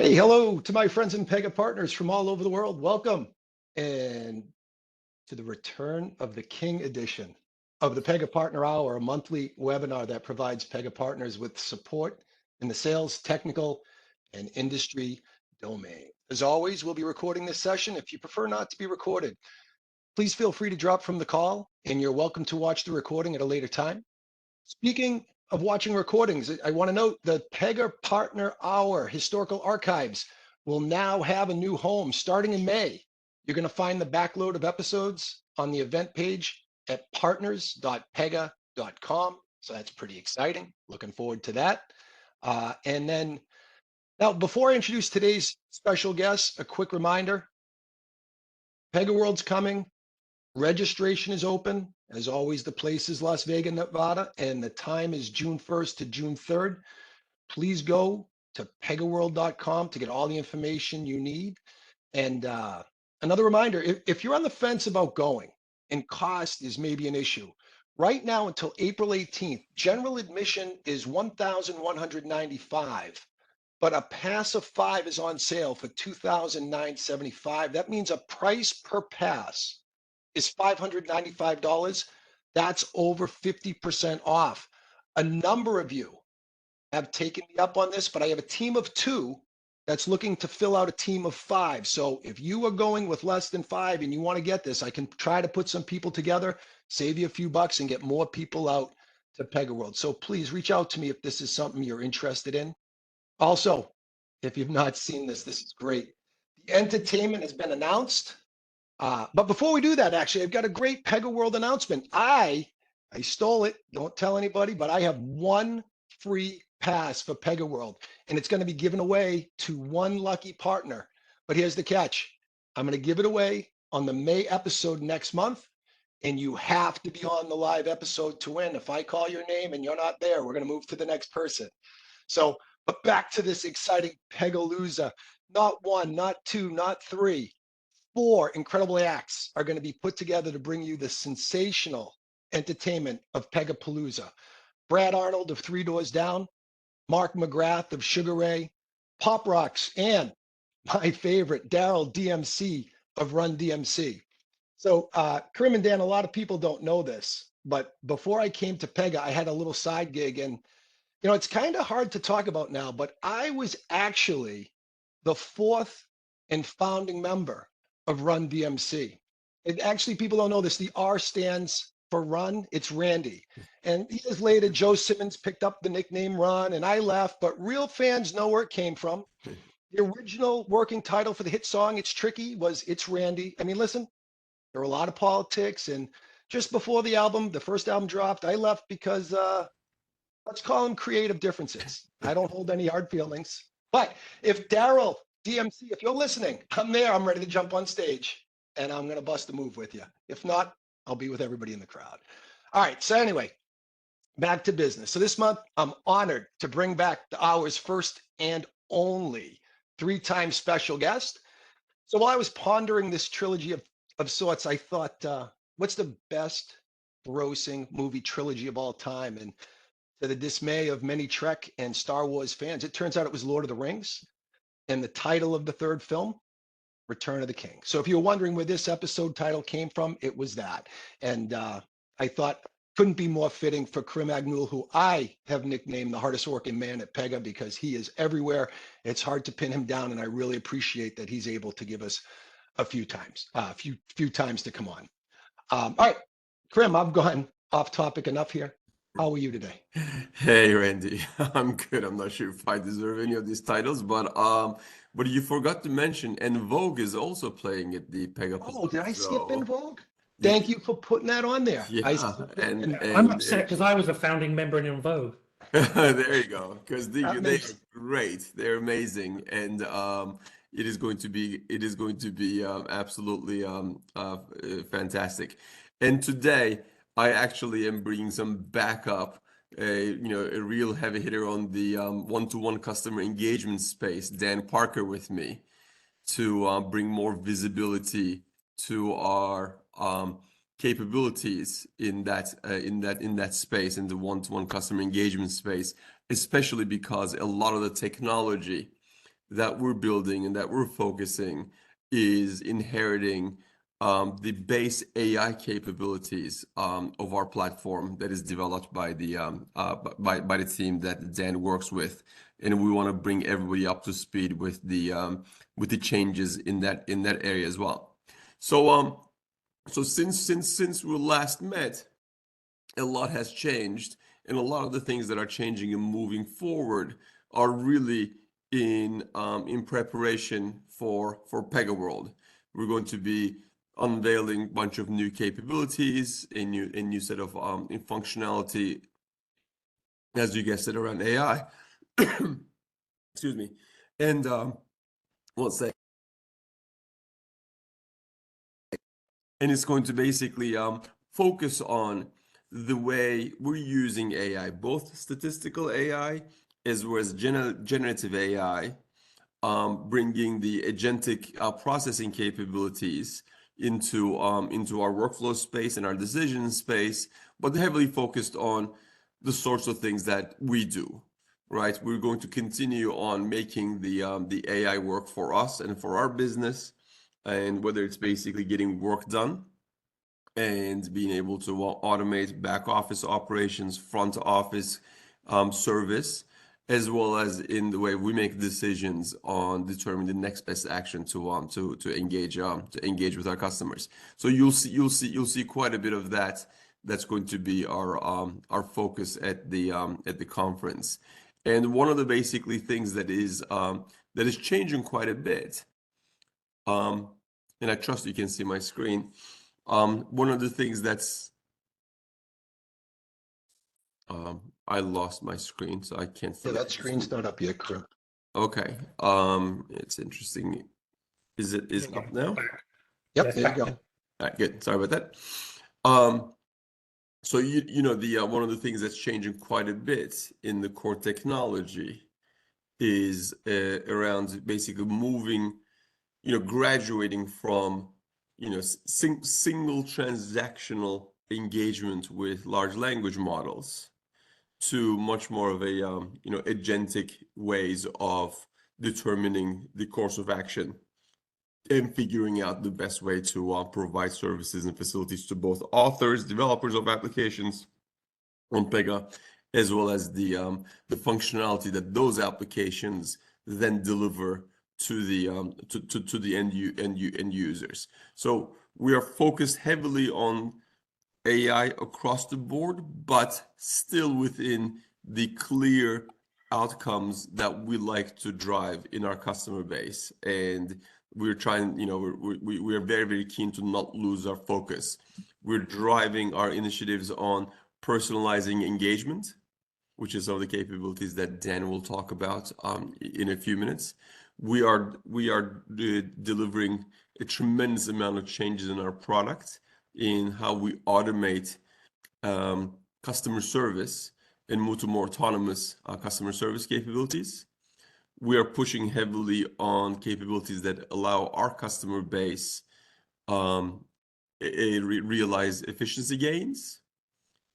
Hey, hello to my friends and Pega partners from all over the world. Welcome and to the return of the King edition of the Pega Partner Hour, a monthly webinar that provides Pega partners with support in the sales, technical, and industry domain. As always, we'll be recording this session. If you prefer not to be recorded, please feel free to drop from the call, and you're welcome to watch the recording at a later time. Speaking of watching recordings, I want to note the Pega Partner Hour Historical Archives will now have a new home starting in May. You're going to find the backload of episodes on the event page at partners.pega.com. So that's pretty exciting. Looking forward to that. And then now, before I introduce today's special guest, a quick reminder, Pega World's coming. Registration is open. As always, the place is Las Vegas, Nevada, and the time is June 1st to June 3rd. Please go to pegaworld.com to get all the information you need. And another reminder, if you're on the fence about going and cost is maybe an issue, right now until April 18th, general admission is $1,195, but a pass of 5 is on sale for $2,975. That means a price per pass is $595. That's over 50% off. A number of you have taken me up on this, but I have a team of 2 that's looking to fill out a team of 5. So if you are going with less than 5 and you want to get this, I can try to put some people together, save you a few bucks, and get more people out to Pega World. So please reach out to me if this is something you're interested in. Also, if you've not seen this, this is great. The entertainment has been announced. But before we do that, actually, I've got a great Pega World announcement. I stole it. Don't tell anybody, but I have one free pass for Pega World, and it's going to be given away to one lucky partner. But here's the catch. I'm going to give it away on the May episode next month, and you have to be on the live episode to win. If I call your name and you're not there, we're going to move to the next person. So, but back to this exciting Pegalooza. Not 1, not 2, not 3. 4 incredible acts are going to be put together to bring you the sensational entertainment of Pegapalooza. Brad Arnold of Three Doors Down, Mark McGrath of Sugar Ray, Pop Rocks, and my favorite, Daryl DMC of Run DMC. So, Kerim and Dan, a lot of people don't know this, but before I came to Pega, I had a little side gig, and it's kind of hard to talk about now, but I was actually the 4th and founding member of Run DMC. And actually, people don't know this. The R stands for Run. It's Randy. And years later, Joe Simmons picked up the nickname Run, and I left. But real fans know where it came from. The original working title for the hit song, It's Tricky, was It's Randy. I mean, listen, there were a lot of politics. And just before the first album dropped, I left because let's call them creative differences. I don't hold any hard feelings. But if Daryl, DMC, if you're listening, I'm there. I'm ready to jump on stage and I'm going to bust a move with you. If not, I'll be with everybody in the crowd. All right. So, anyway, back to business. So, this month, I'm honored to bring back the hour's first and only 3-time special guest. So, while I was pondering this trilogy of sorts, I thought, what's the best grossing movie trilogy of all time? And to the dismay of many Trek and Star Wars fans, it turns out it was Lord of the Rings. And the title of the third film, Return of the King. So if you're wondering where this episode title came from, it was that. And I thought couldn't be more fitting for Kerim Akgonul, who I have nicknamed the hardest working man at Pega because he is everywhere. It's hard to pin him down, and I really appreciate that he's able to give us a few times to come on. All right, Kerim, I've gone off topic enough here. How are you today? Hey Randy, I'm good. I'm not sure if I deserve any of these titles, but you forgot to mention, and Vogue is also playing at the Oh, did Pegapalooza. I skip In So Vogue? y- Thank you for putting that on there. I yeah, skipped it and in Yeah, there. I'm and upset because I was a founding member in Vogue. there you go. Because That they are makes great. They're amazing, and it is going to be absolutely fantastic. And today I actually am bringing some backup, a real heavy hitter on the one-to-one customer engagement space, Dan Parker, with me to bring more visibility to our capabilities in that space, in the one-to-one customer engagement space, especially because a lot of the technology that we're building and that we're focusing is inheriting the base AI capabilities of our platform that is developed by the team that Dan works with, and we want to bring everybody up to speed with the changes in that area as well. So since we last met, a lot has changed, and a lot of the things that are changing and moving forward are really in preparation for Pega World. We're going to be unveiling a bunch of new capabilities, a new set of in functionality, as you guessed it, around AI. Excuse me, and one second. And it's going to basically focus on the way we're using AI, both statistical AI as well as generative AI, bringing the agentic processing capabilities into our workflow space and our decision space, but heavily focused on the sorts of things that we do, right? We're going to continue on making the AI work for us and for our business, and whether it's basically getting work done and being able to automate back office operations, front office service, as well as in the way we make decisions on determining the next best action to engage with our customers. So you'll see quite a bit of that. That's going to be our focus at the conference. And one of the basically things that is changing quite a bit, and I trust you can see my screen. One of the things that's I lost my screen, so I can't see. Yeah, that screen's not up yet, Kerim. Okay. It's interesting. Is it up now? Yep, Yes, there you go. All right, good. Sorry about that. So you know the one of the things that's changing quite a bit in the core technology is around basically moving, graduating from single transactional engagement with large language models to much more of a agentic ways of determining the course of action and figuring out the best way to provide services and facilities to both authors, developers of applications on Pega, as well as the functionality that those applications then deliver to the end users. So we are focused heavily on AI across the board, but still within the clear outcomes that we like to drive in our customer base. And we're trying, we are very, very keen to not lose our focus. We're driving our initiatives on personalizing engagement, which is some of the capabilities that Dan will talk about in a few minutes. We are delivering a tremendous amount of changes in our product, in how we automate customer service and move to more autonomous customer service capabilities. We are pushing heavily on capabilities that allow our customer base realize efficiency gains.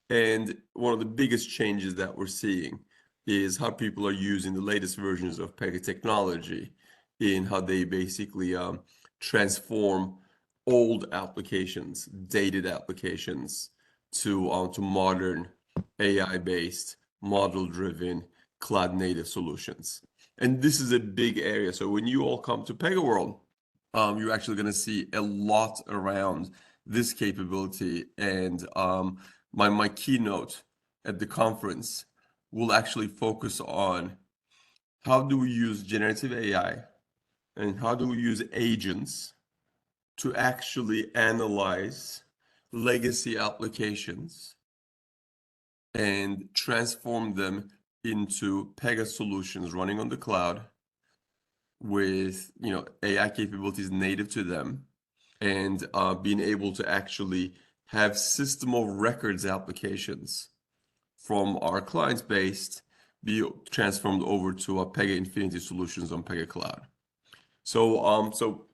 And one of the biggest changes that we're seeing is how people are using the latest versions of Pega technology in how they basically transform old applications, dated applications, to modern AI-based, model-driven, cloud-native solutions. And this is a big area. So when you all come to Pega World, you're actually going to see a lot around this capability. And my keynote at the conference will actually focus on how do we use generative AI and how do we use agents to actually analyze legacy applications and transform them into Pega solutions running on the cloud with AI capabilities native to them, and being able to actually have system of records applications from our clients base be transformed over to a Pega Infinity solutions on Pega Cloud. So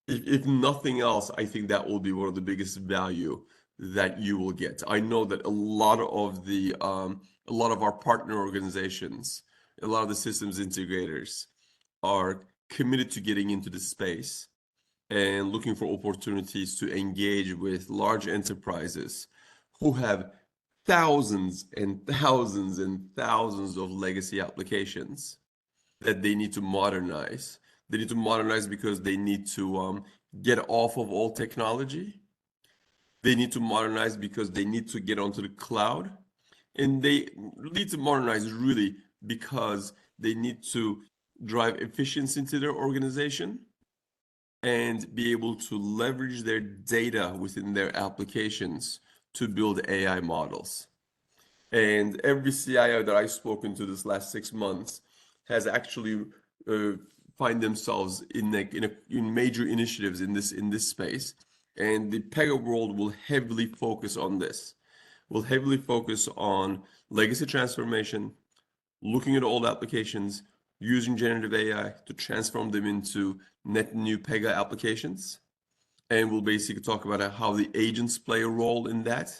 if nothing else, I think that will be one of the biggest value that you will get. I know that a lot of our partner organizations, a lot of the systems integrators are committed to getting into the space and looking for opportunities to engage with large enterprises who have thousands and thousands and thousands of legacy applications that they need to modernize. They need to modernize because they need to get off of old technology. They need to modernize because they need to get onto the cloud. And they need to modernize really because they need to drive efficiency into their organization and be able to leverage their data within their applications to build AI models. And every CIO that I've spoken to this last 6 months has actually uh, find themselves in major initiatives in this space. And the Pega world will heavily focus on this. Will heavily focus on legacy transformation, looking at old applications, using generative AI to transform them into net new Pega applications. And we'll basically talk about how the agents play a role in that,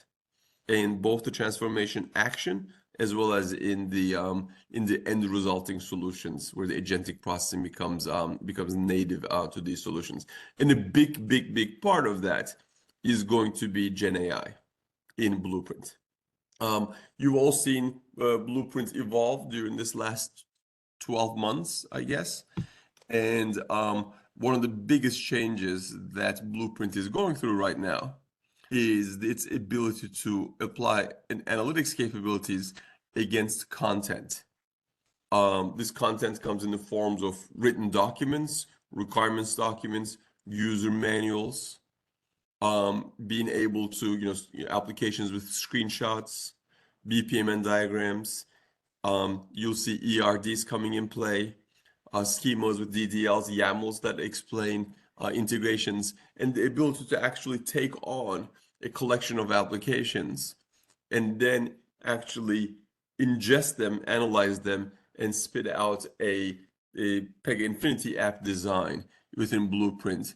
in both the transformation action as well as in the end resulting solutions where the agentic processing becomes native to these solutions. And a big part of that is going to be Gen AI in Blueprint. You've all seen Blueprint evolve during this last 12 months, I guess. And one of the biggest changes that Blueprint is going through right now is its ability to apply an analytics capabilities against content. This content comes in the forms of written documents, requirements documents, user manuals, being able to, applications with screenshots, BPMN diagrams. You'll see ERDs coming in play, schemas with DDLs, YAMLs that explain integrations, and the ability to actually take on a collection of applications and then actually ingest them, analyze them, and spit out a Pega Infinity app design within Blueprint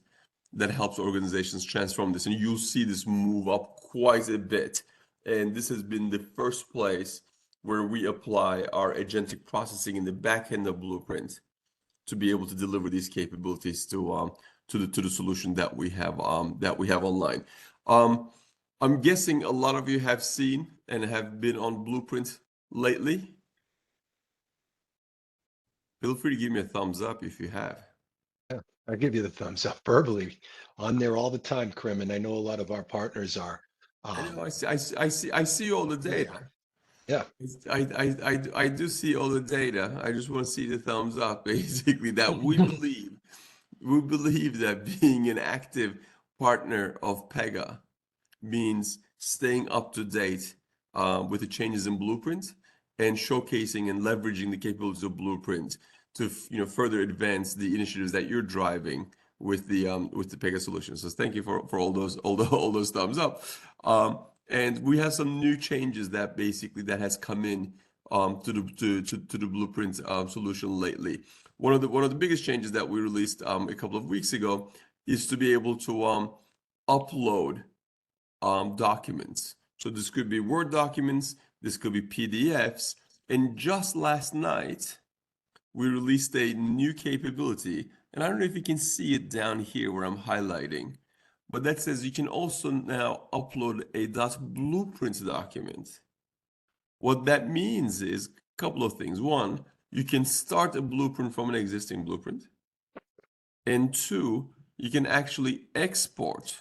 that helps organizations transform this. And you'll see this move up quite a bit. And this has been the first place where we apply our agentic processing in the back end of Blueprint to be able to deliver these capabilities to the solution that we have online. I'm guessing a lot of you have seen and have been on Blueprint lately. Feel free to give me a thumbs up if you have. Yeah, I give you the thumbs up verbally. I'm there all the time, Kerim, and I know a lot of our partners are. I know, I see all the data. Yeah. I do see all the data. I just want to see the thumbs up, basically, that we believe that being an active partner of Pega means staying up to date with the changes in Blueprint and showcasing and leveraging the capabilities of Blueprint to further advance the initiatives that you're driving with the Pega solutions. So thank you for all those thumbs up. And we have some new changes that has come in to the Blueprint solution lately. One of the biggest changes that we released a couple of weeks ago is to be able to upload documents. So this could be Word documents, this could be PDFs, and just last night we released a new capability, and I don't know if you can see it down here where I'm highlighting, but that says you can also now upload a .blueprint document. What that means is a couple of things. One, you can start a blueprint from an existing blueprint. And two, you can actually export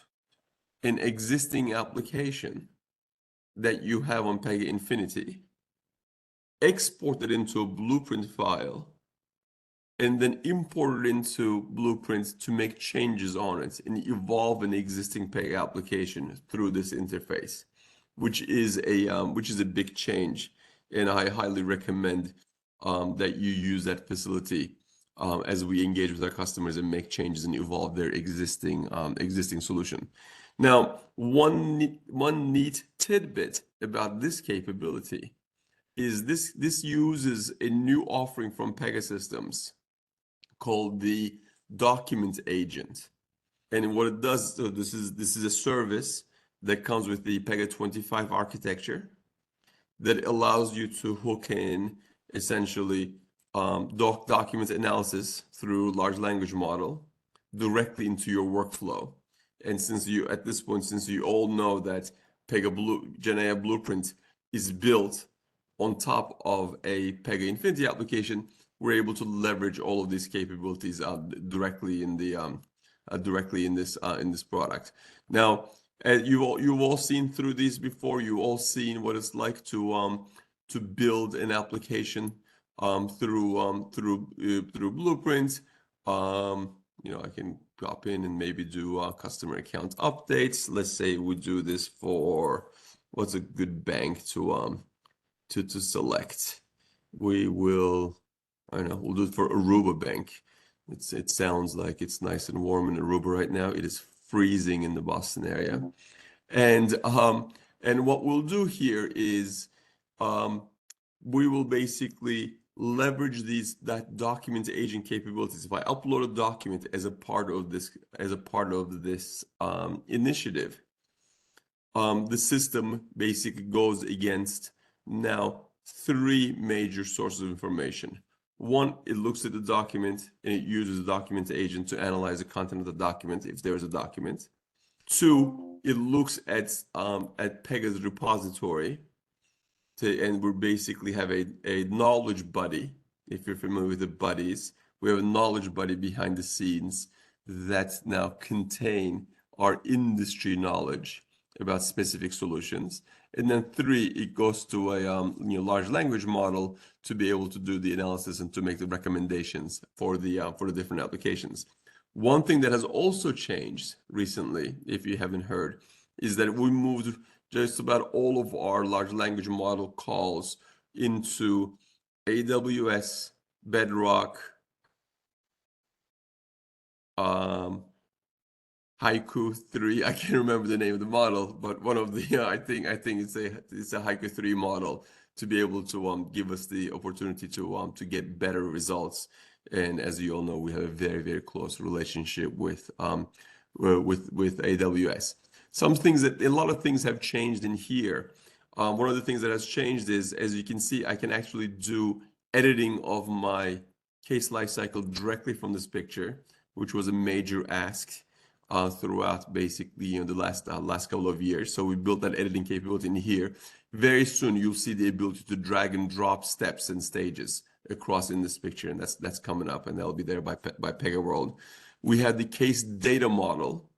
an existing application that you have on Pega Infinity, export it into a blueprint file, and then import it into Blueprint to make changes on it and evolve an existing Pega application through this interface, which is a big change. And I highly recommend that you use that facility as we engage with our customers and make changes and evolve their existing solution. Now, one neat tidbit about this capability is this uses a new offering from Pegasystems called the document agent. And what it does, so this is a service that comes with the Pega 25 architecture that allows you to hook in essentially document analysis through large language model directly into your workflow. And since you, at this point, since you all know that Gen AI Blueprint is built on top of a Pega Infinity application, we're able to leverage all of these capabilities directly in this product. Now, you've all seen through these before. You've all seen what it's like to build an application through Blueprint. I can pop in and maybe do customer account updates. Let's say we do this for what's a good bank to select. We will, I don't know, we'll do it for Aruba Bank. It sounds like it's nice and warm in Aruba right now. It is freezing in the Boston area. And what we'll do here is we will basically leverage that document agent capabilities. If I upload a document as a part of this initiative, the system basically goes against now 3 major sources of information. One, it looks at the document and it uses the document agent to analyze the content of the document if there is a document. 2, it looks at Pega's repository and we basically have a knowledge buddy. If you're familiar with the buddies, we have a knowledge buddy behind the scenes that now contain our industry knowledge about specific solutions. And then 3, it goes to a large language model to be able to do the analysis and to make the recommendations for the different applications. One thing that has also changed recently, if you haven't heard, is that we moved just about all of our large language model calls into AWS, Bedrock, Haiku 3. I can't remember the name of the model, but one of the I think it's a Haiku 3 model to be able to give us the opportunity to get better results. And as you all know, we have a very, very close relationship with AWS. A lot of things have changed in here. One of the things that has changed is, as you can see, I can actually do editing of my case lifecycle directly from this picture, which was a major ask throughout basically the last couple of years. So we built that editing capability in here. Very soon you'll see the ability to drag and drop steps and stages across in this picture, and that's coming up, and that'll be there by Pega World. We had the case data model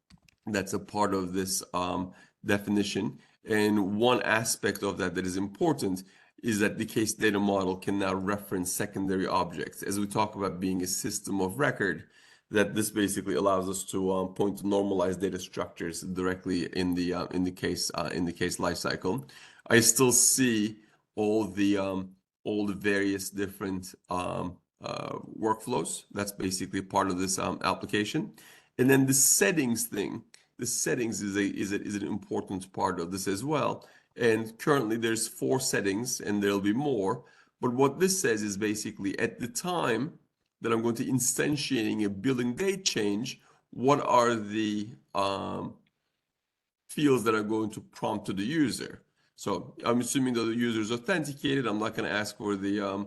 that's a part of this definition, and one aspect of that is important is that the case data model can now reference secondary objects. As we talk about being a system of record, that this basically allows us to point to normalized data structures directly in the case lifecycle. I still see all the various different workflows. That's basically part of this application. And then the settings thing. The settings is an important part of this as well. And currently there's 4 settings, and there'll be more. But what this says is basically at the time that I'm going to instantiating a billing date change, what are the fields that are going to prompt to the user? So I'm assuming that the user is authenticated. I'm not going to ask for the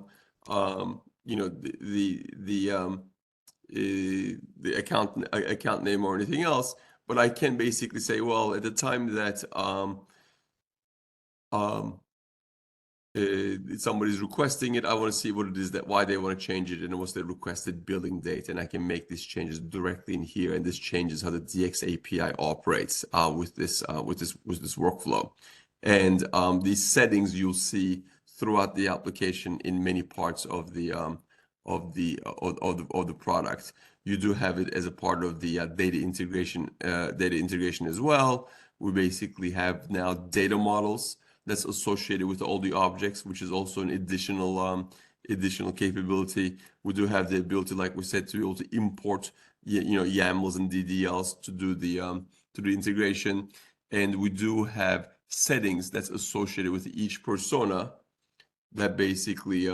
account name or anything else, but I can basically say, well, at the time that somebody's requesting it, I want to see what it is why they want to change it and what's the requested billing date, and I can make these changes directly in here, and this changes how the DX API operates with this workflow. And these settings you'll see throughout the application in many parts of the product. You do have it as a part of the data integration as well. We basically have now data models that's associated with all the objects, which is also an additional capability. We do have the ability, like we said, to be able to import YAMLs and DDLs to do the integration, and we do have settings that's associated with each persona that basically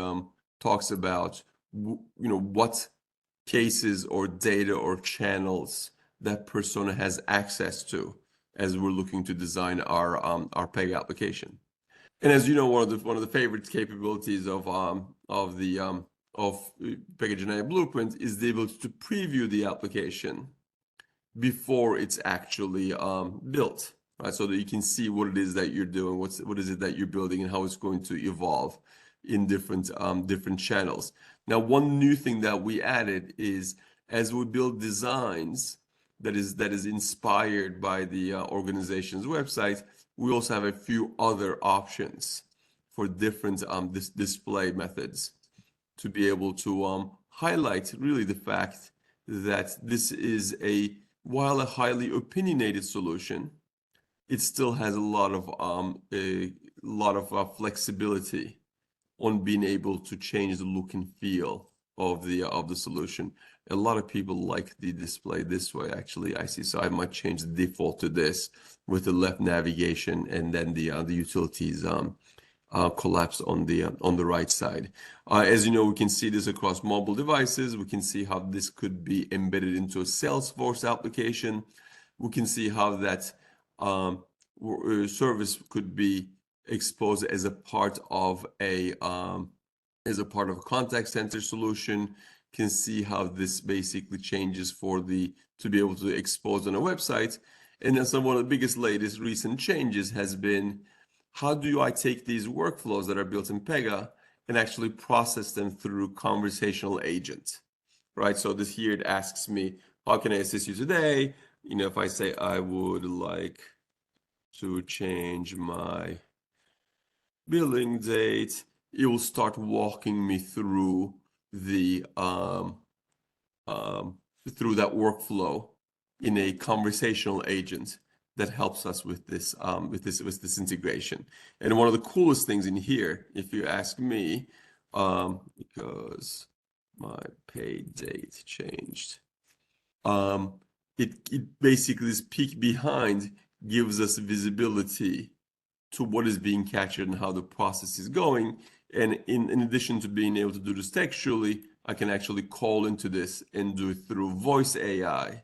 talks about what cases or data or channels that persona has access to as we're looking to design our Pega application. And as you know, one of the favorite capabilities of the of Pega GenAI Blueprint is the ability to preview the application before it's actually built, right? So that you can see what it is that you're doing, what is it that you're building, and how it's going to evolve in different channels. Now, one new thing that we added is as we build designs that is inspired by the organization's website, we also have a few other options for different display methods to be able to highlight really the fact that this is while a highly opinionated solution, it still has a lot of flexibility on being able to change the look and feel of the solution. A lot of people like the display this way, actually, I see. So I might change the default to this with the left navigation, and then the utilities collapse on the right side. As you know, we can see this across mobile devices. We can see how this could be embedded into a Salesforce application. We can see how that service could be exposed as a part of a contact center solution. Can see how this basically changes to be able to expose on a website. And then one of the biggest latest recent changes has been, how do I take these workflows that are built in Pega and actually process them through conversational agent, right? So this here, it asks me, how can I assist you today? You know, if I say I would like to change my billing date, it will start walking me through through that workflow in a conversational agent that helps us with this integration. And one of the coolest things in here, if you ask me, because my pay date changed, it basically, this peek behind gives us visibility to what is being captured and how the process is going. And in addition to being able to do this textually, I can actually call into this and do it through voice AI.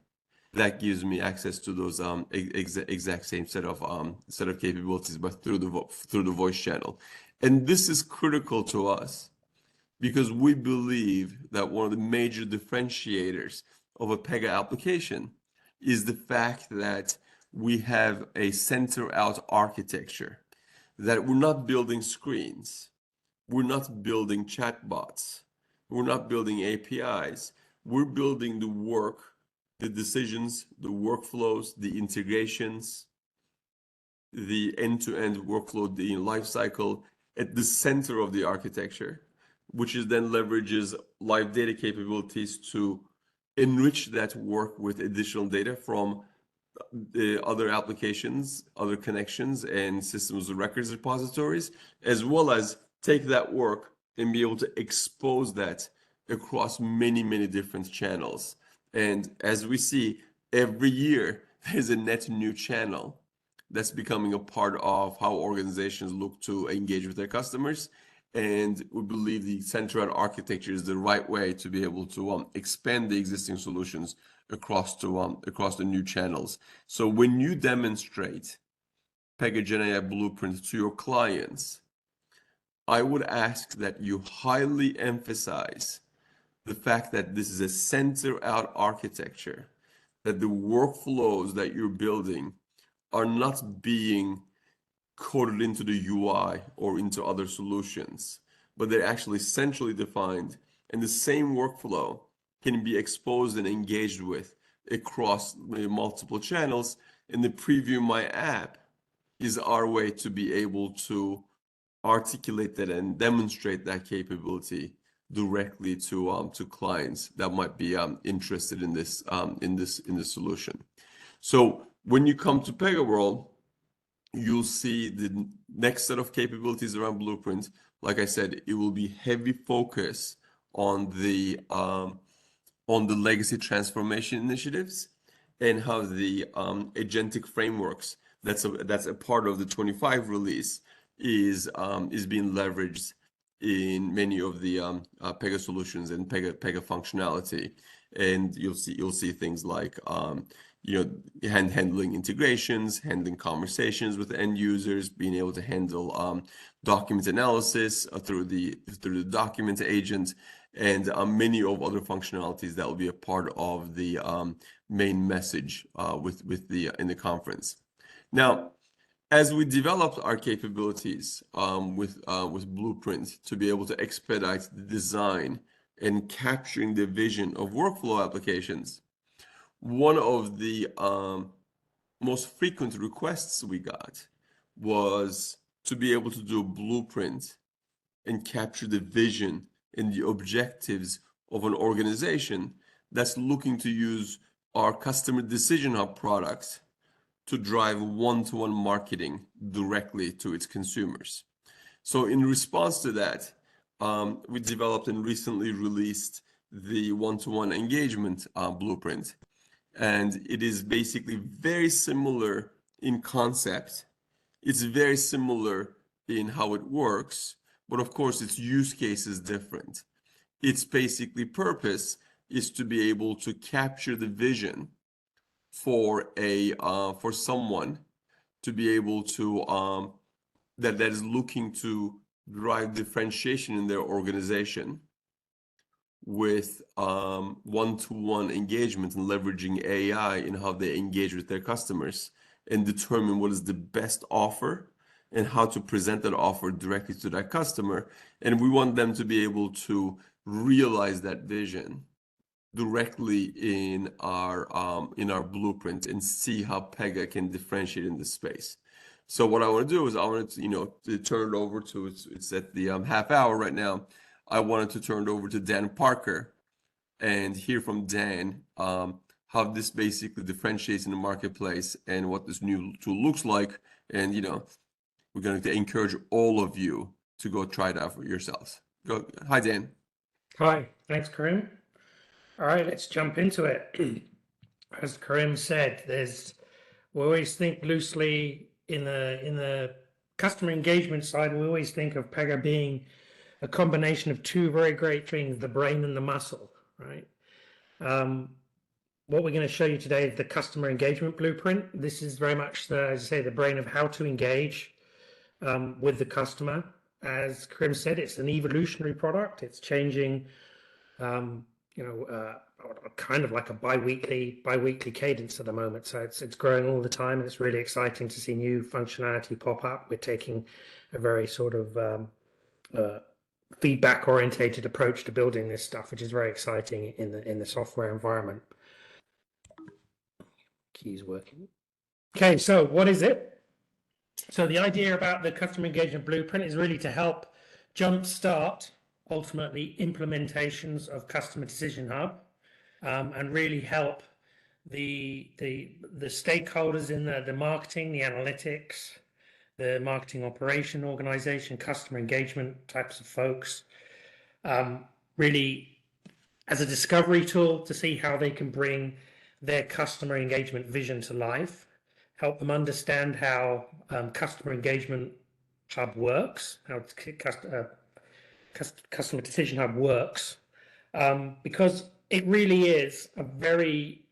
That gives me access to those exact same set of capabilities, but through the voice channel. And this is critical to us because we believe that one of the major differentiators of a Pega application is the fact that we have a center-out architecture, that we're not building screens, we're not building chatbots, we're not building APIs, we're building the work, the decisions, the workflows, the integrations, the end-to-end workflow, the lifecycle at the center of the architecture, which is then leverages live data capabilities to enrich that work with additional data from the other applications, other connections, and systems of records repositories, as well as take that work and be able to expose that across many, many different channels. And as we see, every year, there's a net new channel that's becoming a part of how organizations look to engage with their customers. And we believe the center-out architecture is the right way to be able to expand the existing solutions across the new channels. So when you demonstrate Pega GenAI Blueprint to your clients, I would ask that you highly emphasize the fact that this is a center-out architecture, that the workflows that you're building are not being coded into the UI or into other solutions, but they're actually centrally defined, and the same workflow can be exposed and engaged with across multiple channels. And the Preview My App is our way to be able to articulate that and demonstrate that capability directly to clients that might be interested in this solution. So when you come to Pega World, you'll see the next set of capabilities around Blueprint. Like I said, it will be heavy focus on the legacy transformation initiatives and how the agentic frameworks that's a part of the 25 release is being leveraged in many of the Pega solutions and Pega functionality. And you'll see things like handling integrations, handling conversations with end users, being able to handle document analysis through the document agent, and many of other functionalities that will be a part of the main message with the in the conference. Now, as we developed our capabilities with Blueprint to be able to expedite the design and capturing the vision of workflow applications, one of the most frequent requests we got was to be able to do a blueprint and capture the vision and the objectives of an organization that's looking to use our customer decision hub products to drive one-to-one marketing directly to its consumers. So in response to that, we developed and recently released the one-to-one engagement blueprint. And it is basically very similar in concept. It's very similar in how it works, but of course its use case is different. Its basically purpose is to be able to capture the vision for someone to be able to that is looking to drive differentiation in their organization with one-to-one engagement and leveraging AI in how they engage with their customers and determine what is the best offer and how to present that offer directly to that customer. And we want them to be able to realize that vision directly in our blueprint and see how Pega can differentiate in this space. So what I want to do is I want to, to turn it over to, it's at the half hour right now. I wanted to turn it over to Dan Parker and hear from Dan how this basically differentiates in the marketplace and what this new tool looks like. And, we're going to encourage all of you to go try it out for yourselves. Go. Hi, Dan. Hi, thanks, Kerim. All right, let's jump into it. As Kerim said, we always think loosely in the customer engagement side. We always think of Pega being a combination of two very great things: the brain and the muscle. Right. What we're going to show you today is the customer engagement blueprint. This is very much as I say, the brain of how to engage with the customer. As Kerim said, it's an evolutionary product. It's changing. Kind of like a bi-weekly cadence at the moment. So it's growing all the time, and it's really exciting to see new functionality pop up. We're taking a very sort of feedback-orientated approach to building this stuff, which is very exciting in the software environment. Keys working. Okay, so what is it? So the idea about the customer engagement blueprint is really to help jumpstart ultimately implementations of customer decision hub, and really help the stakeholders in the marketing, the analytics, the marketing operation organization, customer engagement types of folks, really as a discovery tool to see how they can bring their customer engagement vision to life, help them understand how customer engagement hub works, how customer decision hub works, because it really is a very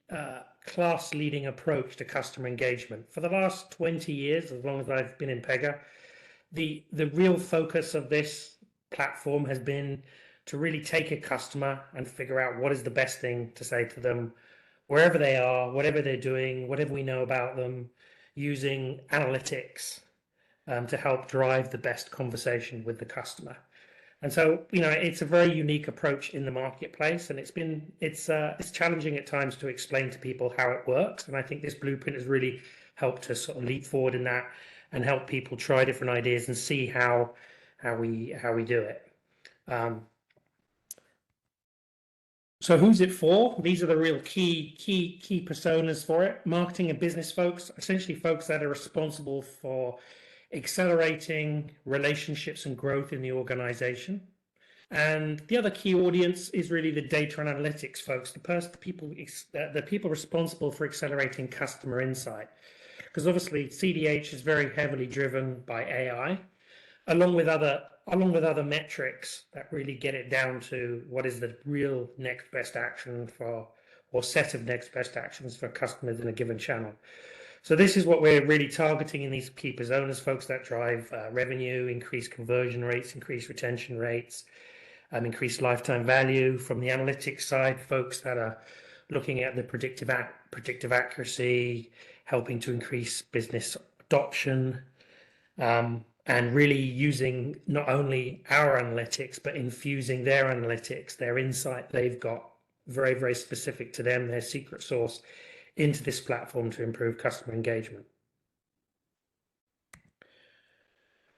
class-leading approach to customer engagement. For the last 20 years, as long as I've been in Pega, the real focus of this platform has been to really take a customer and figure out what is the best thing to say to them, wherever they are, whatever they're doing, whatever we know about them, using analytics to help drive the best conversation with the customer. And so, it's a very unique approach in the marketplace, and it's challenging at times to explain to people how it works. And I think this blueprint has really helped to sort of leap forward in that and help people try different ideas and see how we do it. So who's it for? These are the real key personas for it. Marketing and business folks, essentially folks that are responsible for accelerating relationships and growth in the organization. And the other key audience is really the data and analytics folks, the people responsible for accelerating customer insight. Because obviously CDH is very heavily driven by AI, along with other metrics that really get it down to what is the real next best action or set of next best actions for customers in a given channel. So this is what we're really targeting in these key personas, folks that drive revenue, increase conversion rates, increase retention rates, increase lifetime value. From the analytics side, folks that are looking at the predictive accuracy, helping to increase business adoption, and really using not only our analytics, but infusing their analytics, their insight they've got very, very specific to them, their secret sauce, into this platform to improve customer engagement.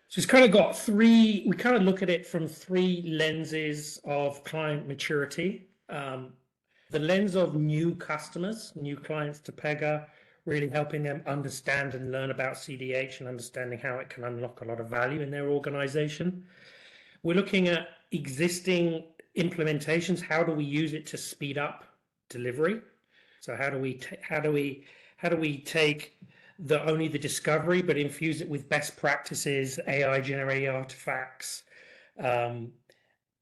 So it's kind of got we kind of look at it from three lenses of client maturity. The lens of new customers, new clients to Pega, really helping them understand and learn about CDH and understanding how it can unlock a lot of value in their organization. We're looking at existing implementations. How do we use it to speed up delivery? So how do we take only the discovery, but infuse it with best practices, AI generated artifacts,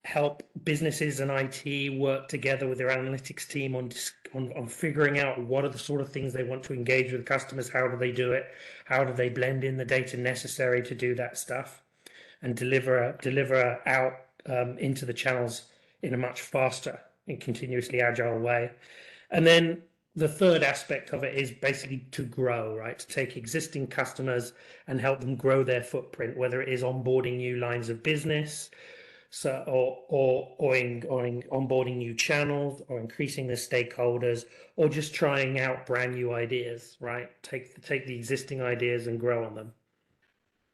help businesses and IT work together with their analytics team on figuring out what are the sort of things they want to engage with customers, how do they do it, how do they blend in the data necessary to do that stuff, and deliver out into the channels in a much faster and continuously agile way. And then the third aspect of it is basically to grow, right? To take existing customers and help them grow their footprint, whether it is onboarding new lines of business, or onboarding new channels, or increasing the stakeholders, or just trying out brand new ideas, right? Take the existing ideas and grow on them.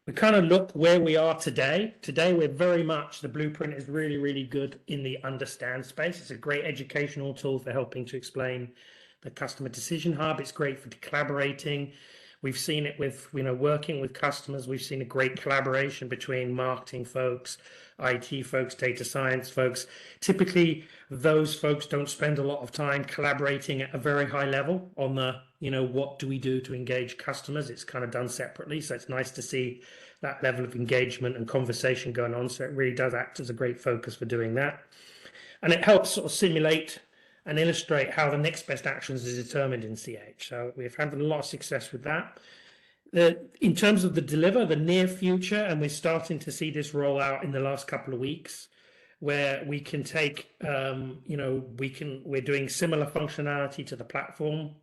We kind of look where we are today. Today, we're very much, the blueprint is really, really good in the understand space. It's a great educational tool for helping to explain the customer decision hub. It's great for collaborating. We've seen it with, working with customers. We've seen a great collaboration between marketing folks, IT folks, data science folks. Typically, those folks don't spend a lot of time collaborating at a very high level on the, what do we do to engage customers? It's kind of done separately. So it's nice to see that level of engagement and conversation going on. So it really does act as a great focus for doing that. And it helps sort of simulate and illustrate how the next best actions is determined in CH. So we've had a lot of success with that. In terms of the near future, and we're starting to see this roll out in the last couple of weeks, where we can take, we're doing similar functionality to the platform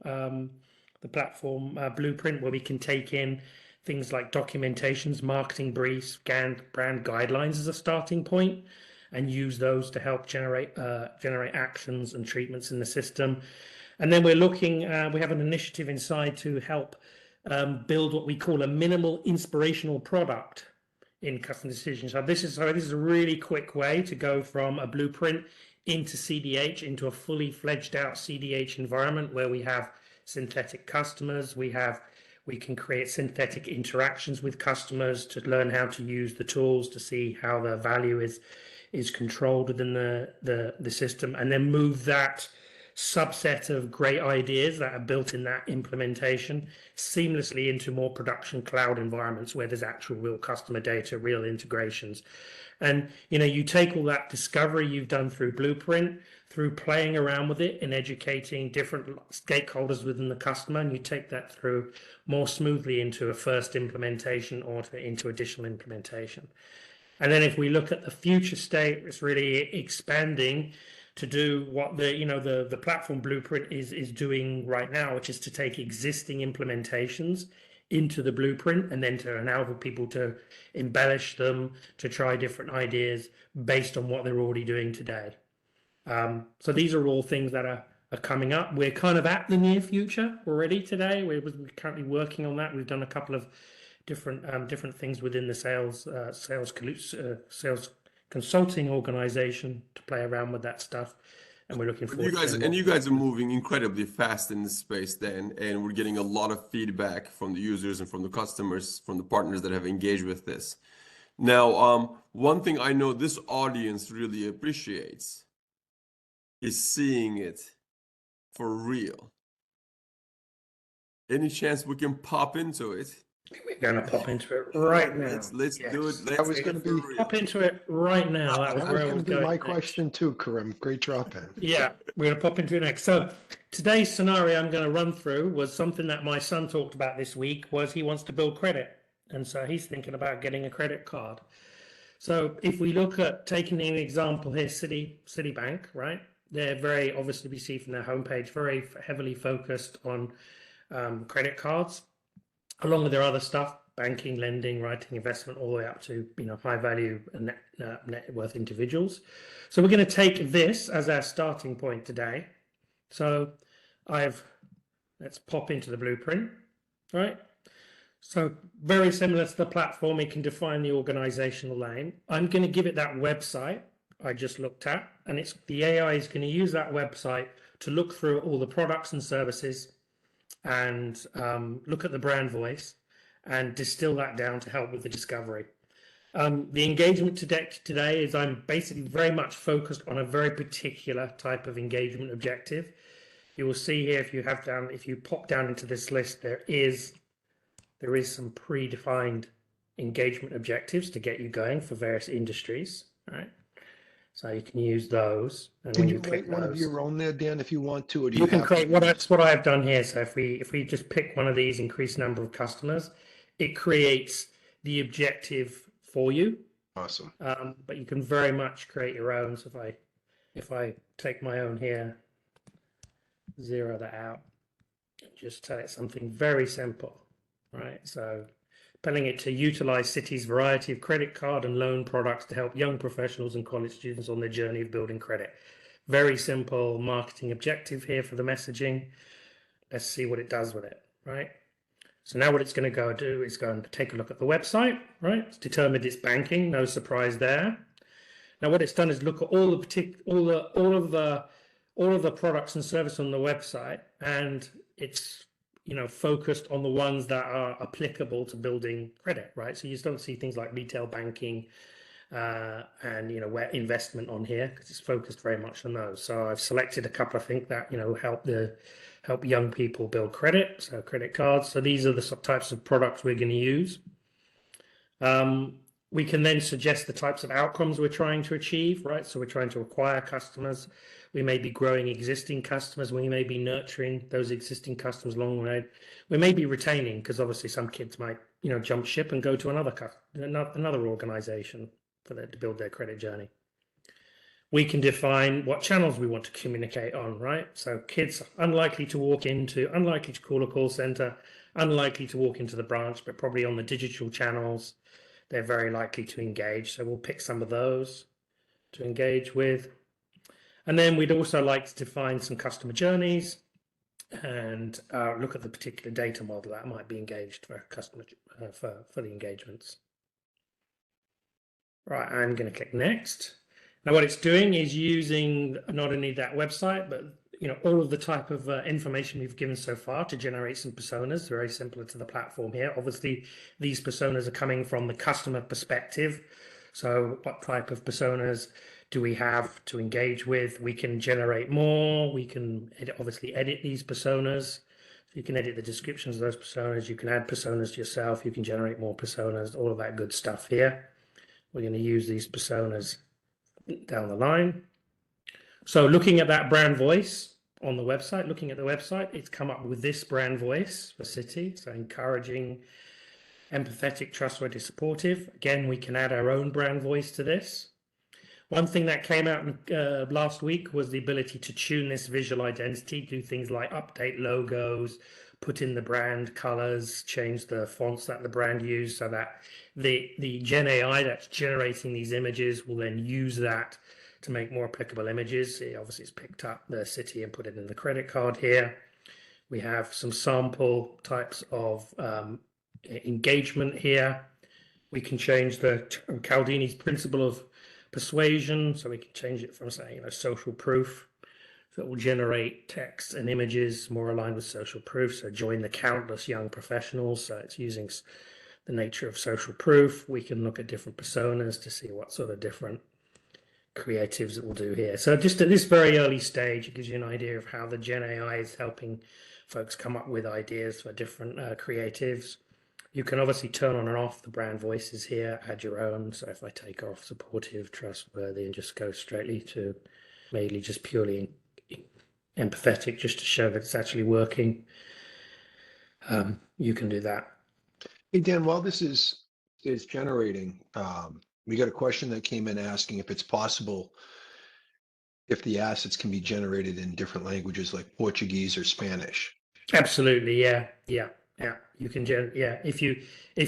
blueprint, where we can take in things like documentations, marketing briefs, brand guidelines as a starting point, and use those to help generate actions and treatments in the system. And then we're looking, we have an initiative inside to help build what we call a minimal inspirational product in customer decisions. So this is a really quick way to go from a blueprint into CDH, into a fully fledged out CDH environment where we have synthetic customers. We can create synthetic interactions with customers to learn how to use the tools to see how the value is controlled within the system, and then move that subset of great ideas that are built in that implementation seamlessly into more production cloud environments where there's actual real customer data, real integrations. And you take all that discovery you've done through blueprint, through playing around with it and educating different stakeholders within the customer, and you take that through more smoothly into a first implementation or into additional implementation. And then if we look at the future state, it's really expanding to do what the platform blueprint is doing right now, which is to take existing implementations into the blueprint and then to enable people to embellish them, to try different ideas based on what they're already doing today. So these are all things that are coming up. We're kind of at the near future already today. We're currently working on that. We've done a couple of different things within the sales consulting organization to play around with that stuff, and we're looking forward to you guys are moving incredibly fast in this space then, and we're getting a lot of feedback from the users and from the customers, from the partners that have engaged with this. Now, one thing I know this audience really appreciates is seeing it for real. Any chance we can pop into it? We're going to pop into it right now. Let's do it. I was going to pop into it right now. That was where I was going. My question too, Kerim. Great drop in. Yeah, we're going to pop into it next. So today's scenario I'm going to run through was something that my son talked about this week. Was he wants to build credit, and so he's thinking about getting a credit card. So if we look at taking an example here, Citibank, right? They're very obviously, we see from their homepage, very heavily focused on credit cards, along with their other stuff, banking, lending, writing, investment, all the way up to high value and net worth individuals. So we're going to take this as our starting point today. So let's pop into the blueprint, right? So very similar to the platform, it can define the organizational lane. I'm going to give it that website I just looked at, and the AI is going to use that website to look through all the products and services and look at the brand voice and distill that down to help with the discovery. The engagement today is I'm basically very much focused on a very particular type of engagement objective. You will see here, if you pop down into this list, there is some predefined engagement objectives to get you going for various industries, right? So you can use those. And Can when you you click write one of those, your own there, Dan, if you want to, or do you can have create to that's what I've done here. So if we just pick one of these, increase number of customers, it creates the objective for you. Awesome. But you can very much create your own. So if I take my own here, zero that out, just tell it something very simple, right? So telling it to utilize Citi's variety of credit card and loan products to help young professionals and college students on their journey of building credit. Very simple marketing objective here for the messaging. Let's see what it does with it, right? So now what it's going to go do is go and take a look at the website, right? It's determined it's banking, no surprise there. Now what it's done is look at all of the products and services on the website, and it's focused on the ones that are applicable to building credit, right? So you don't see things like retail banking and where investment on here, because it's focused very much on those. So I've selected a couple, I think, that help young people build credit, so credit cards. So these are the types of products we're going to use. We can then suggest the types of outcomes we're trying to achieve, right? So we're trying to acquire customers. We may be growing existing customers. We may be nurturing those existing customers along the way. We may be retaining, because obviously some kids might, jump ship and go to another organization to build their credit journey. We can define what channels we want to communicate on, right? So kids unlikely to call a call center, unlikely to walk into the branch, but probably on the digital channels, they're very likely to engage. So we'll pick some of those to engage with. And then we'd also like to define some customer journeys and look at the particular data model that might be engaged for customer for the engagements. Right, I'm going to click next. Now what it's doing is using not only that website, but all of the type of information we've given so far to generate some personas, very similar to the platform here. Obviously, these personas are coming from the customer perspective. So what type of personas do we have to engage with? We can generate more. We can obviously edit these personas. You can edit the descriptions of those personas. You can add personas to yourself. You can generate more personas, all of that good stuff here. We're going to use these personas down the line. So looking at that brand voice on the website, it's come up with this brand voice for Citi. So encouraging, empathetic, trustworthy, supportive. Again, we can add our own brand voice to this. One thing that came out last week was the ability to tune this visual identity, do things like update logos, put in the brand colors, change the fonts that the brand used, so that the Gen AI that's generating these images will then use that to make more applicable images. It obviously has picked up the Citi and put it in the credit card here. We have some sample types of engagement here. We can change the Cialdini's principle of persuasion, so we can change it from saying social proof. So it will generate text and images more aligned with social proof. So join the countless young professionals. So it's using the nature of social proof. We can look at different personas to see what sort of different creatives it will do here. So just at this very early stage, it gives you an idea of how the Gen AI is helping folks come up with ideas for different creatives. You can obviously turn on and off the brand voices here, add your own. So if I take off supportive, trustworthy, and just go straightly to mainly just purely empathetic, just to show that it's actually working, you can do that. Hey, Dan, while this is generating, We got a question that came in asking if it's possible if the assets can be generated in different languages like Portuguese or Spanish. Absolutely, yeah, yeah, yeah. You can yeah. If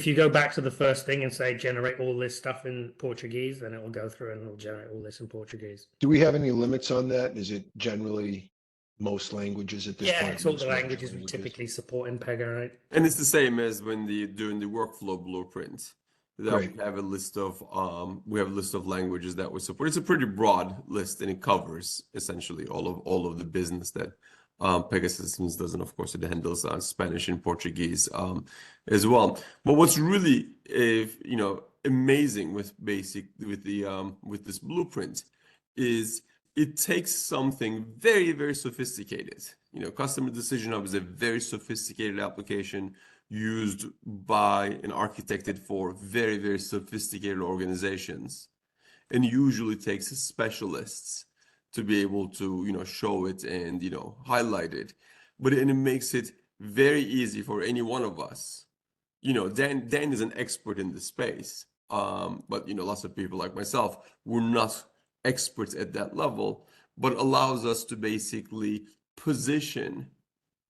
you go back to the first thing and say generate all this stuff in Portuguese, then it will go through and it'll generate all this in Portuguese. Do we have any limits on that? Is it generally most languages at this Yeah, point, it's all most the major languages we languages? typically support in Pega, right? And it's the same as when doing the workflow blueprint. That Great. we have a list of languages that we support. It's a pretty broad list, and it covers essentially all of the business that Pega Systems does, and of course it handles Spanish and Portuguese as well. But what's really amazing with this blueprint is it takes something very, very sophisticated. Customer Decision Hub is a very sophisticated application used by and architected for very, very sophisticated organizations, and usually takes specialists to be able to, show it and, highlight it. But and it makes it very easy for any one of us. Dan is an expert in the space, but lots of people like myself, we're not experts at that level, but allows us to basically position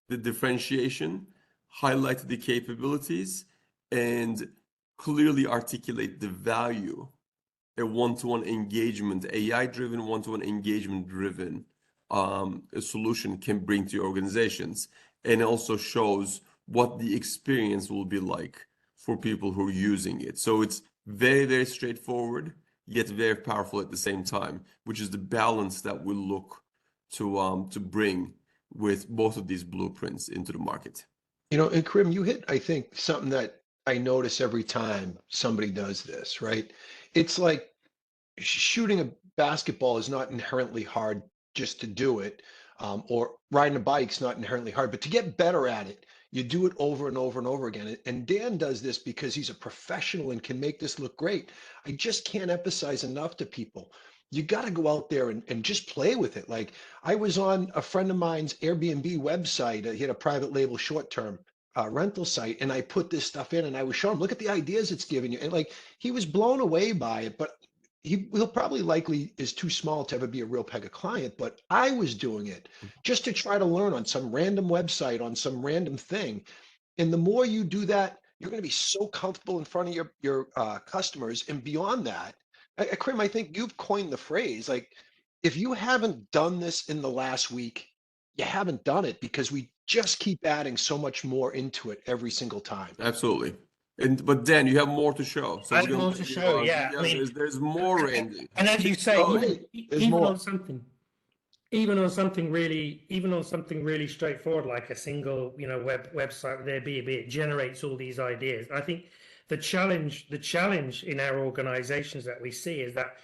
the differentiation, highlight the capabilities, and clearly articulate the value a one-to-one engagement, AI-driven, one-to-one engagement-driven a solution can bring to your organizations, and also shows what the experience will be like for people who are using it. So it's very, very straightforward, yet very powerful at the same time, which is the balance that we look to bring with both of these blueprints into the market. And Kerim, you hit, I think, something that I notice every time somebody does this, right? It's like shooting a basketball is not inherently hard just to do it, or riding a bike's not inherently hard, but to get better at it, you do it over and over and over again. And Dan does this because he's a professional and can make this look great. I just can't emphasize enough to people. You got to go out there and just play with it. Like I was on a friend of mine's Airbnb website. He had a private label short-term rental site, and I put this stuff in and I was showing him, look at the ideas it's giving you. And like he was blown away by it, but he'll probably likely is too small to ever be a real Pega client, but I was doing it just to try to learn on some random website, on some random thing. And the more you do that, you're going to be so comfortable in front of your customers. And beyond that, Krim, I think you've coined the phrase, like, if you haven't done this in the last week, you haven't done it, because we just keep adding so much more into it every single time. Absolutely. But Dan, you have more to show. So I we're have gonna more let to you, show, yeah. I mean, there's more, Randy. and as you say, Oh, hey, there's even more. on something, even on something really straightforward like a single, website with Airbnb, it generates all these ideas. I think the challenge in our organizations that we see is that,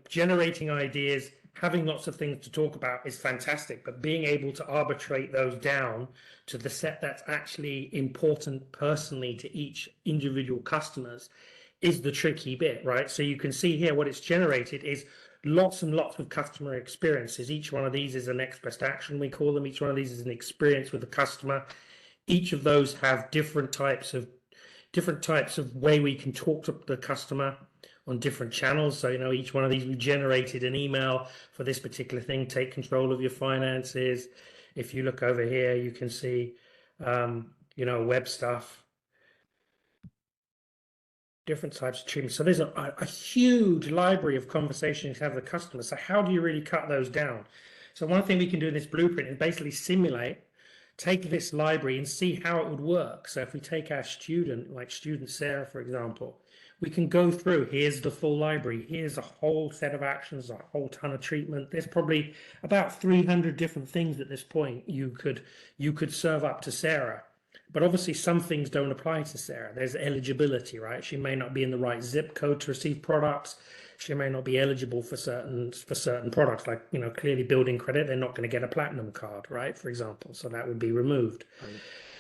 generating ideas, having lots of things to talk about is fantastic, but being able to arbitrate those down to the set that's actually important personally to each individual customers is the tricky bit, right? So you can see here what it's generated is lots and lots of customer experiences. Each one of these is an next best action, we call them. Each one of these is an experience with the customer. Each of those have different types of way we can talk to the customer on different channels. So, each one of these, we generated an email for this particular thing, take control of your finances. If you look over here, you can see, web stuff, different types of treatment. So there's a huge library of conversations to have with the customer. So how do you really cut those down? So one thing we can do in this blueprint is basically simulate, take this library and see how it would work. So if we take our student, like student Sarah, for example, we can go through, here's the full library, here's a whole set of actions, a whole ton of treatment. There's probably about 300 different things at this point you could serve up to Sarah. But obviously some things don't apply to Sarah. There's eligibility, right? She may not be in the right zip code to receive products. She may not be eligible for certain products, like, clearly building credit. They're not going to get a platinum card, right? For example, so that would be removed. Right.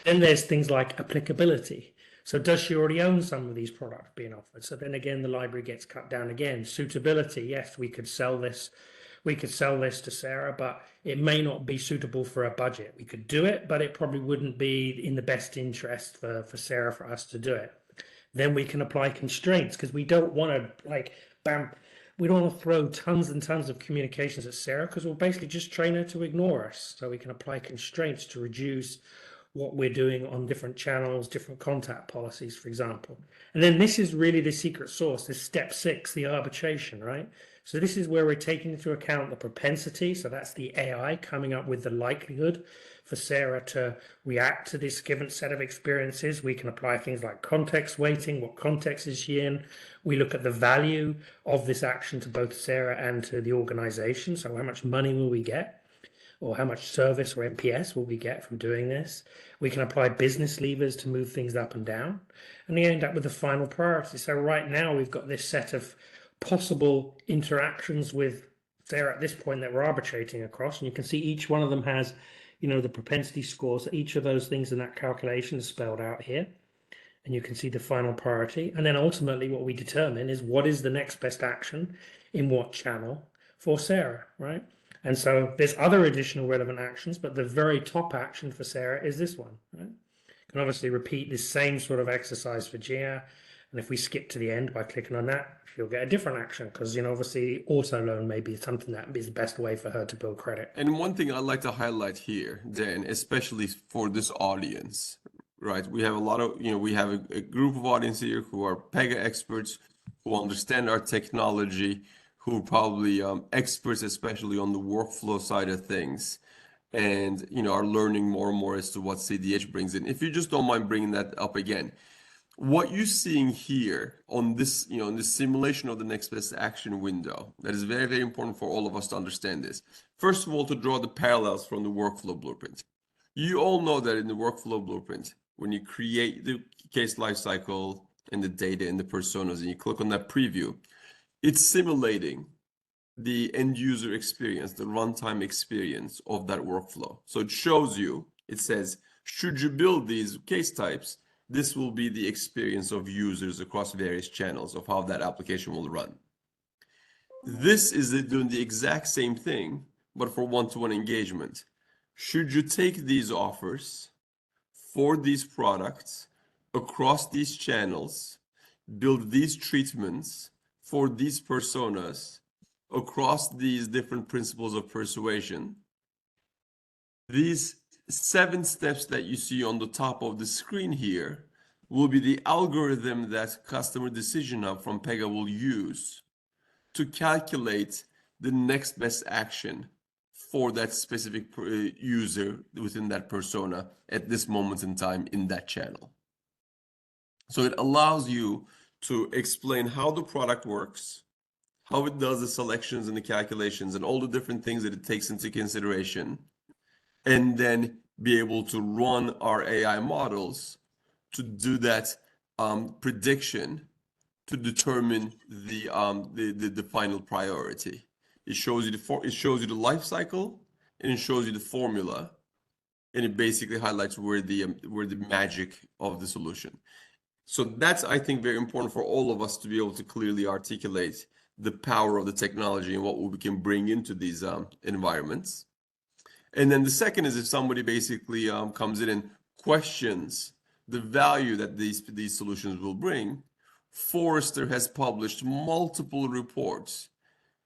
Then there's things like applicability. So does she already own some of these products being offered? So then again, the library gets cut down again. Suitability, yes, we could sell this to Sarah, but it may not be suitable for a budget. We could do it, but it probably wouldn't be in the best interest for Sarah for us to do it. then we can apply constraints, because we don't want to like bam, we don't want to throw tons and tons of communications at Sarah, because we'll basically just train her to ignore us. So we can apply constraints to reduce what we're doing on different channels, different contact policies, for example. And then this is really the secret sauce, this step 6, the arbitration, right? So this is where we're taking into account the propensity. So that's the AI coming up with the likelihood for Sarah to react to this given set of experiences. We can apply things like context weighting. What context is she in? We look at the value of this action to both Sarah and to the organization. So how much money will we get? Or how much service or NPS will we get from doing this? We can apply business levers to move things up and down. And we end up with the final priority. So right now we've got this set of possible interactions with Sarah at this point that we're arbitrating across. And you can see each one of them has, the propensity scores. Each of those things in that calculation is spelled out here. And you can see the final priority. And then ultimately what we determine is what is the next best action in what channel for Sarah, right? And so there's other additional relevant actions, but the very top action for Sarah is this one, right? You can obviously repeat this same sort of exercise for Gia. And if we skip to the end by clicking on that, she'll get a different action because, obviously auto loan may be something that is the best way for her to build credit. And one thing I'd like to highlight here, Dan, especially for this audience, right? We have a lot of, we have a group of audience here who are Pega experts, who understand our technology, who are probably experts, especially on the workflow side of things, and are learning more and more as to what CDH brings in. If you just don't mind bringing that up again, what you're seeing here on this, in this simulation of the next best action window, that is very, very important for all of us to understand this. First of all, to draw the parallels from the workflow blueprint. You all know that in the workflow blueprint, when you create the case lifecycle and the data and the personas, and you click on that preview, it's simulating the end user experience, the runtime experience of that workflow. So it shows you, it says, should you build these case types, this will be the experience of users across various channels of how that application will run. This is doing the exact same thing, but for one-to-one engagement. Should you take these offers for these products across these channels, build these treatments for these personas across these different principles of persuasion, these 7 steps that you see on the top of the screen here will be the algorithm that Customer Decision Hub from Pega will use to calculate the next best action for that specific user within that persona at this moment in time in that channel. So it allows you to explain how the product works, how it does the selections and the calculations and all the different things that it takes into consideration, and then be able to run our AI models to do that prediction to determine the final priority. It shows you the life cycle, and it shows you the formula, and it basically highlights where the magic of the solution. So that's, I think, very important for all of us to be able to clearly articulate the power of the technology and what we can bring into these environments. And then the second is if somebody basically comes in and questions the value that these solutions will bring. Forrester has published multiple reports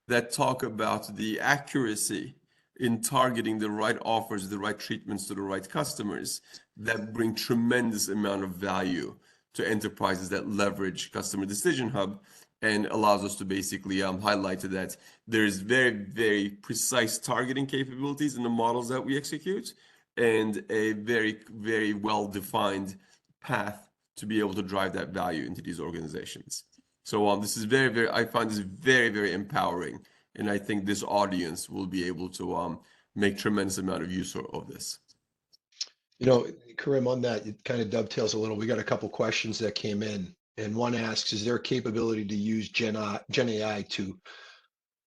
that talk about the accuracy in targeting the right offers, the right treatments to the right customers that bring tremendous amount of value to enterprises that leverage Customer Decision Hub, and allows us to basically highlight that there's very, very precise targeting capabilities in the models that we execute, and a very, very well-defined path to be able to drive that value into these organizations. So this is very, very, I find this very, very empowering, and I think this audience will be able to make tremendous amount of use of this. Kerim, on that, it kind of dovetails a little. We got a couple questions that came in, and one asks, is there a capability to use Gen AI to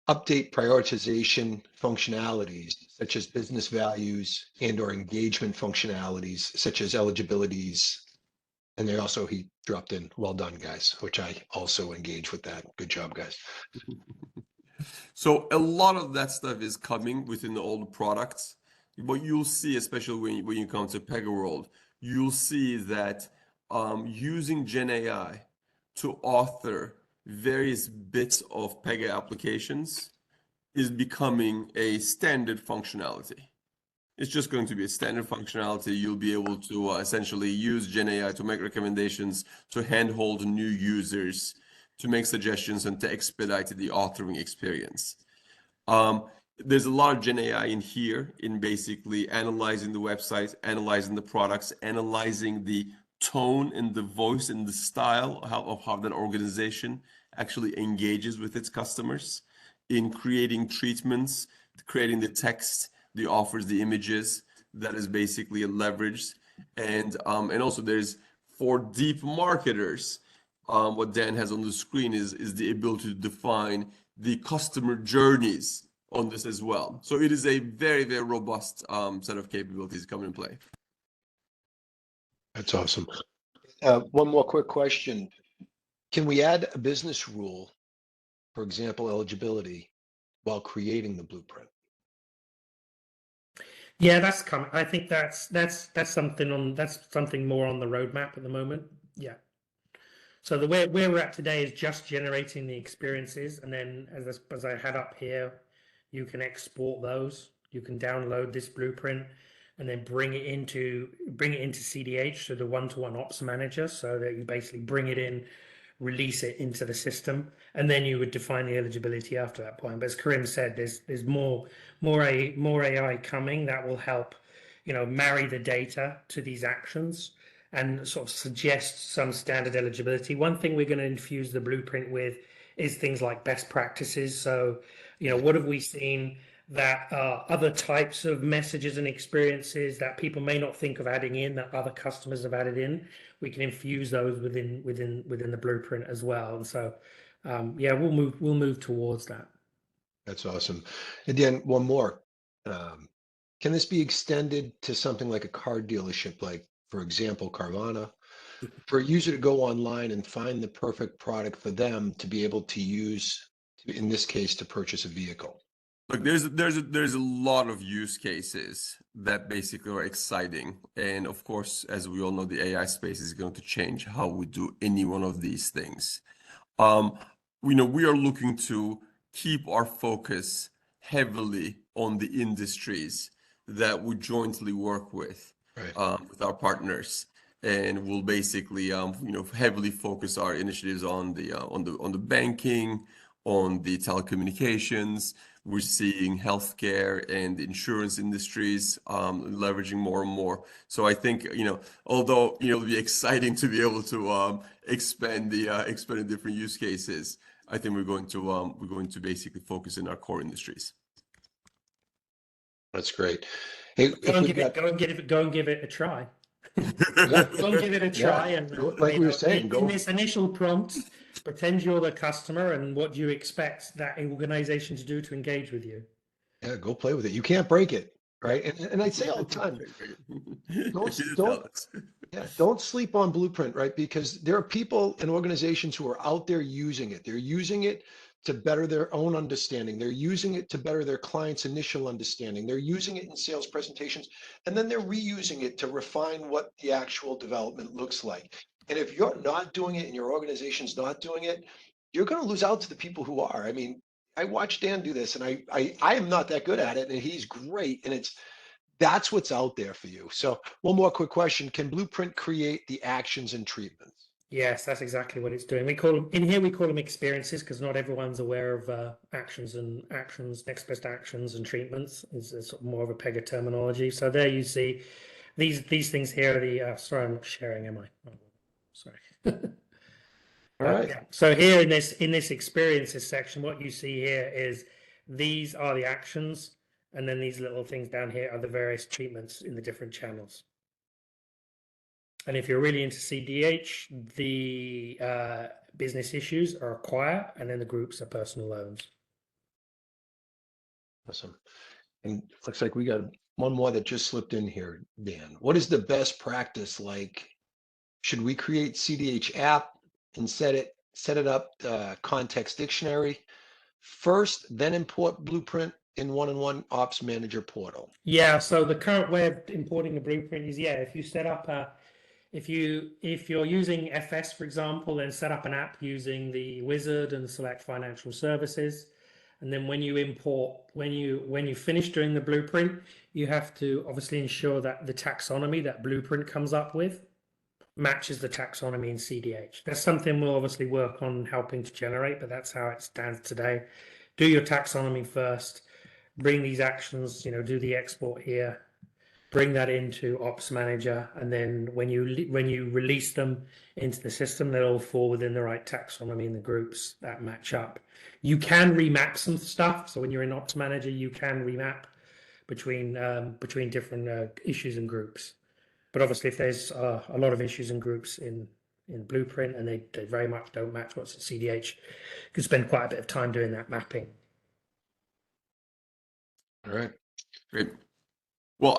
update prioritization functionalities, such as business values and or engagement functionalities, such as eligibilities? And he dropped in, well done, guys, which I also engage with that. Good job, guys. So a lot of that stuff is coming within all the products. But you'll see, especially when you come to Pega World, you'll see that using Gen AI to author various bits of Pega applications is becoming a standard functionality. It's just going to be a standard functionality. You'll be able to essentially use Gen AI to make recommendations, to handhold new users, to make suggestions, and to expedite the authoring experience. There's a lot of Gen AI in here in basically analyzing the website, analyzing the products, analyzing the tone and the voice and the style of how that organization actually engages with its customers, in creating treatments, creating the text, the offers, the images that is basically leveraged. And also there's, for deep marketers, what Dan has on the screen is the ability to define the customer journeys on this as well. So it is a very, very robust set of capabilities coming in play. That's awesome. One more quick question. Can we add a business rule, for example, eligibility, while creating the blueprint? Yeah, that's coming. I think that's something more on the roadmap at the moment. Yeah. So the where we're at today is just generating the experiences, and then as I had up here, you can export those. You can download this blueprint and then bring it into CDH, so the one-to-one ops manager, so that you basically bring it in, release it into the system, and then you would define the eligibility after that point. But as Kerim said, there's more AI coming that will help, marry the data to these actions and sort of suggest some standard eligibility. One thing we're going to infuse the blueprint with is things like best practices. So, what have we seen that other types of messages and experiences that people may not think of adding in, that other customers have added in? We can infuse those within the blueprint as well. And so, yeah, we'll move towards that. That's awesome. And then one more. Can this be extended to something like a car dealership, like, for example, Carvana, for a user to go online and find the perfect product for them to be able to use, in this case, to purchase a vehicle? Look, there's a lot of use cases that basically are exciting, and of course, as we all know, the AI space is going to change how we do any one of these things. We are looking to keep our focus heavily on the industries that we jointly work with, Right. with our partners, and we'll basically, heavily focus our initiatives on the banking, on the telecommunications. We're seeing healthcare and insurance industries leveraging more and more. So I think, although it'll be exciting to be able to expand the different use cases, I think we're going to basically focus in our core industries. That's great. Hey, Go and give it a try. Yeah. Go and give it a try, Yeah. and Like we were saying, in this initial prompt, pretend you're the customer and what do you expect that organization to do to engage with you. Yeah, go play with it. You can't break it, right? And I say all the time, don't sleep on Blueprint, right? Because there are people and organizations who are out there using it. They're using it to better their own understanding. They're using it to better their client's initial understanding. They're using it in sales presentations, and then they're reusing it to refine what the actual development looks like. And if you're not doing it and your organization's not doing it, you're going to lose out to the people who are. I mean, I watched Dan do this, and I am not that good at it, and he's great. And that's what's out there for you. So one more quick question: can Blueprint create the actions and treatments? Yes, that's exactly what it's doing. We call them experiences because not everyone's aware of actions, next best actions and treatments. Is sort of more of a Pega terminology. So there you see these things here. Sorry, I'm not sharing, am I? Oh, sorry. All right. Yeah. So here in this experiences section, what you see here is these are the actions, and then these little things down here are the various treatments in the different channels. And if you're really into CDH, the business issues are acquire, and then the groups are personal loans. Awesome. And looks like we got one more that just slipped in here, Dan. What is the best practice like? Should we create CDH app and set it up context dictionary first, then import Blueprint in one-on-one ops manager portal? Yeah, so the current way of importing the blueprint is, if you set up If you're using FS, for example, then set up an app using the wizard and select financial services. And then when you import, when you finish doing the blueprint, you have to obviously ensure that the taxonomy that blueprint comes up with matches the taxonomy in CDH. That's something we'll obviously work on helping to generate, but that's how it stands today. Do your taxonomy first, bring these actions, do the export here, bring that into Ops Manager, and then when you release them into the system, they'll all fall within the right taxonomy in the groups that match up. You can remap some stuff. So when you're in Ops Manager, you can remap between different issues and groups. But obviously, if there's a lot of issues and groups in Blueprint and they very much don't match what's in CDH, you can spend quite a bit of time doing that mapping. All right. Great. Well,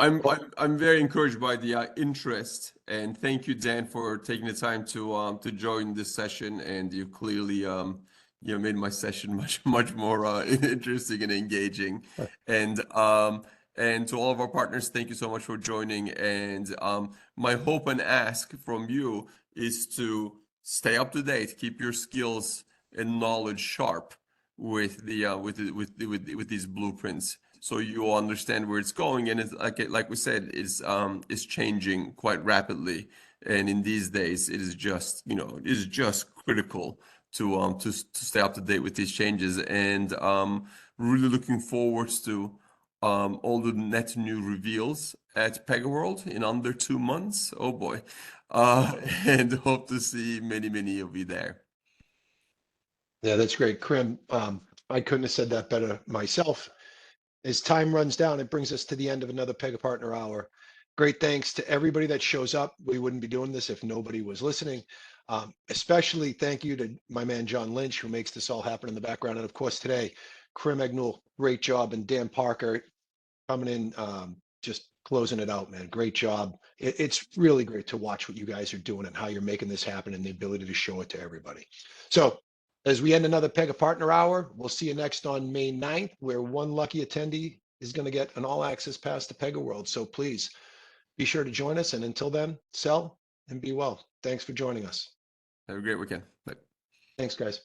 I'm very encouraged by the interest, and thank you, Dan, for taking the time to join this session. And you clearly made my session much more interesting and engaging. And to all of our partners, thank you so much for joining. And my hope and ask from you is to stay up to date, keep your skills and knowledge sharp with these blueprints, so you understand where it's going. And it's like we said, is changing quite rapidly. And in these days, it is just critical to stay up to date with these changes. And really looking forward to all the net new reveals at Pega World in under 2 months. Oh boy. And hope to see many of you there. Yeah, that's great. Kerim, I couldn't have said that better myself. As time runs down, it brings us to the end of another Pega Partner Hour. Great thanks to everybody that shows up. We wouldn't be doing this if nobody was listening. Especially thank you to my man, John Lynch, who makes this all happen in the background. And of course, today, Kerim Akgonul, great job. And Dan Parker coming in, just closing it out, man. Great job. It's really great to watch what you guys are doing and how you're making this happen and the ability to show it to everybody. So as we end another Pega Partner Hour, we'll see you next on May 9th, where one lucky attendee is going to get an all-access pass to Pega World. So please be sure to join us. And until then, sell and be well. Thanks for joining us. Have a great weekend. Bye. Thanks, guys.